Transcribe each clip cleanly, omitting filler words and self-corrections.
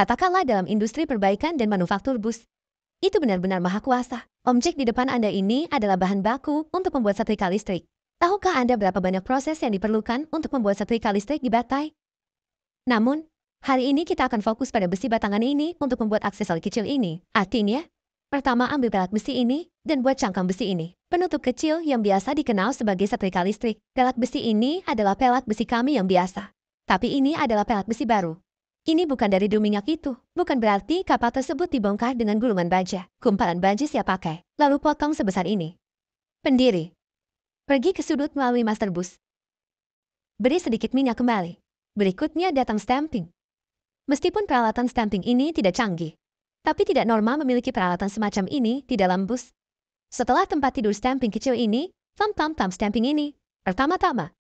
Katakanlah dalam industri perbaikan dan manufaktur bus. Itu benar-benar maha kuasa. Objek di depan Anda ini adalah bahan baku untuk membuat setrika listrik. Tahukah Anda berapa banyak proses yang diperlukan untuk membuat setrika listrik di baterai? Namun, hari ini kita akan fokus pada besi batangan ini untuk membuat aksesori kecil ini. Artinya, pertama ambil pelat besi ini dan buat cangkang besi ini. Penutup kecil yang biasa dikenal sebagai setrika listrik. Pelat besi ini adalah pelat besi kami yang biasa. Tapi ini adalah pelat besi baru. Ini bukan dari drum minyak itu. Bukan berarti kapal tersebut dibongkar dengan gulungan baja. Kumparan baja siap pakai. Lalu potong sebesar ini. Pendiri. Pergi ke sudut melalui master bus. Beri sedikit minyak kembali. Berikutnya datang stamping. Meskipun peralatan stamping ini tidak canggih, tapi tidak normal memiliki peralatan semacam ini di dalam bus. Setelah tempat tidur stamping kecil ini, tam stamping ini. Pertama-tama,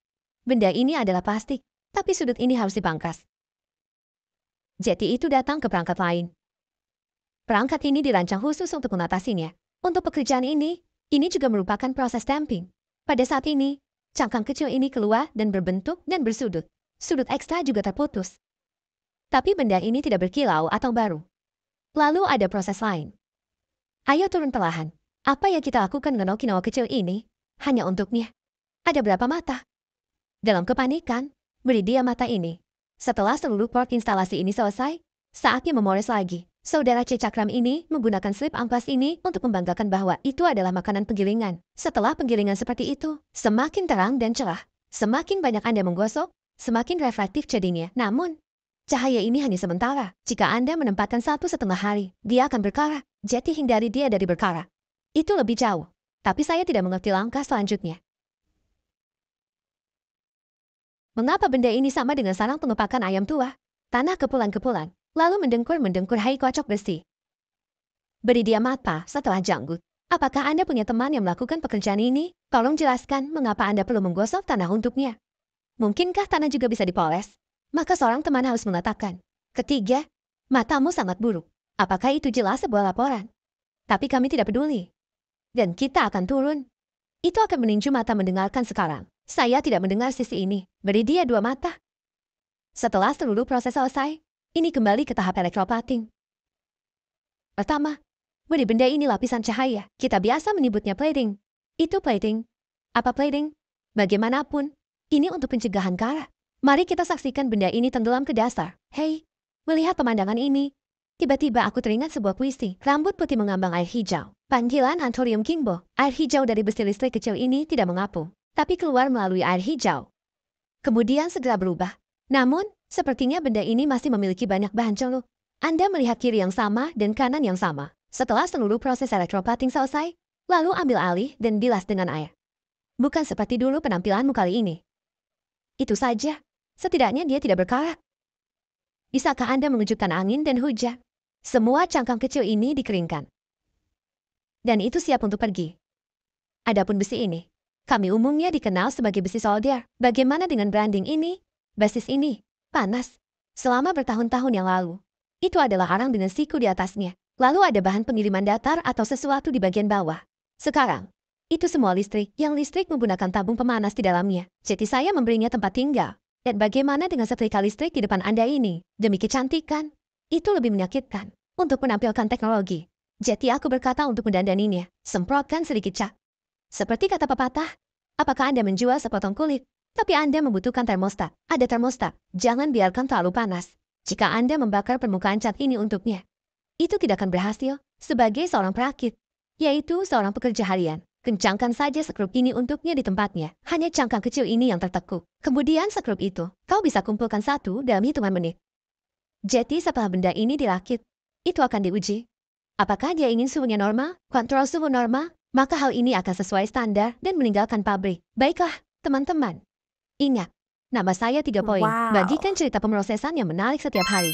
benda ini adalah plastik, tapi sudut ini harus dipangkas. Jeti itu datang ke perangkat lain. Perangkat ini dirancang khusus untuk mengatasinya. Untuk pekerjaan ini juga merupakan proses stamping. Pada saat ini, cangkang kecil ini keluar dan berbentuk dan bersudut. Sudut ekstra juga terputus. Tapi benda ini tidak berkilau atau baru. Lalu ada proses lain. Ayo turun perlahan. Apa yang kita lakukan dengan Okinawa kecil ini? Hanya untuknya. Ada berapa mata? Dalam kepanikan, beri dia mata ini. Setelah seluruh port instalasi ini selesai, saatnya memoles lagi. Saudara C. Cakram ini menggunakan slip amplas ini untuk membanggakan bahwa itu adalah makanan penggilingan. Setelah penggilingan seperti itu, semakin terang dan cerah. Semakin banyak Anda menggosok, semakin reflektif jadinya. Namun, cahaya ini hanya sementara. Jika Anda menempatkan 1,5 hari, dia akan berkarat. Jadi hindari dia dari berkarat. Itu lebih jauh. Tapi saya tidak mengerti langkah selanjutnya. Mengapa benda ini sama dengan sarang pengepakan ayam tua? Tanah kepulan-kepulan, lalu mendengkur hai kocok besi. Beri dia mata setelah janggut. Apakah Anda punya teman yang melakukan pekerjaan ini? Tolong jelaskan mengapa Anda perlu menggosok tanah untuknya. Mungkinkah tanah juga bisa dipoles? Maka seorang teman harus mengatakan. Ketiga, matamu sangat buruk. Apakah itu jelas sebuah laporan? Tapi kami tidak peduli. Dan kita akan turun. Itu akan meninju mata mendengarkan sekarang. Saya tidak mendengar sisi ini. Beri dia 2 mata. Setelah seluruh proses selesai, ini kembali ke tahap elektroplating. Pertama, beri benda ini lapisan cahaya. Kita biasa menyebutnya plating. Itu plating. Apa plating? Bagaimanapun, ini untuk pencegahan karat. Mari kita saksikan benda ini tenggelam ke dasar. Hei, melihat pemandangan ini, tiba-tiba aku teringat sebuah puisi. Rambut putih mengambang air hijau. Panggilan Anthurium Kingbo. Air hijau dari besi listrik kecil ini tidak mengapung, tapi keluar melalui air hijau. Kemudian segera berubah. Namun, sepertinya benda ini masih memiliki banyak bahan celup. Anda melihat kiri yang sama dan kanan yang sama. Setelah seluruh proses elektroplating selesai, lalu ambil alih dan bilas dengan air. Bukan seperti dulu penampilanmu kali ini. Itu saja. Setidaknya dia tidak berkarat. Bisakah Anda mengejutkan angin dan hujan? Semua cangkang kecil ini dikeringkan. Dan itu siap untuk pergi. Adapun besi ini, kami umumnya dikenal sebagai besi solder. Bagaimana dengan branding ini? Basis ini, panas. Selama bertahun-tahun yang lalu, itu adalah arang dengan siku di atasnya. Lalu ada bahan pengiriman datar atau sesuatu di bagian bawah. Sekarang, itu semua listrik. Yang listrik menggunakan tabung pemanas di dalamnya. Jadi saya memberinya tempat tinggal. Dan bagaimana dengan setrika listrik di depan Anda ini? Demi kecantikan, itu lebih menyakitkan. Untuk menampilkan teknologi. Jadi aku berkata untuk mendandaninya, semprotkan sedikit cat. Seperti kata pepatah, apakah Anda menjual sepotong kulit? Tapi Anda membutuhkan termostat. Ada termostat, jangan biarkan terlalu panas. Jika Anda membakar permukaan cat ini untuknya, itu tidak akan berhasil sebagai seorang perakit, yaitu seorang pekerja harian. Kencangkan saja sekrup ini untuknya di tempatnya. Hanya cangkang kecil ini yang tertekuk. Kemudian sekrup itu, kau bisa kumpulkan satu dalam hitungan menit. Jadi setelah benda ini dirakit, itu akan diuji. Apakah dia ingin suhunya normal, kontrol suhu normal, maka hal ini akan sesuai standar dan meninggalkan pabrik. Baiklah, teman-teman. Ingat, nama saya 3 poin. Wow. Bagikan cerita pemrosesan yang menarik setiap hari.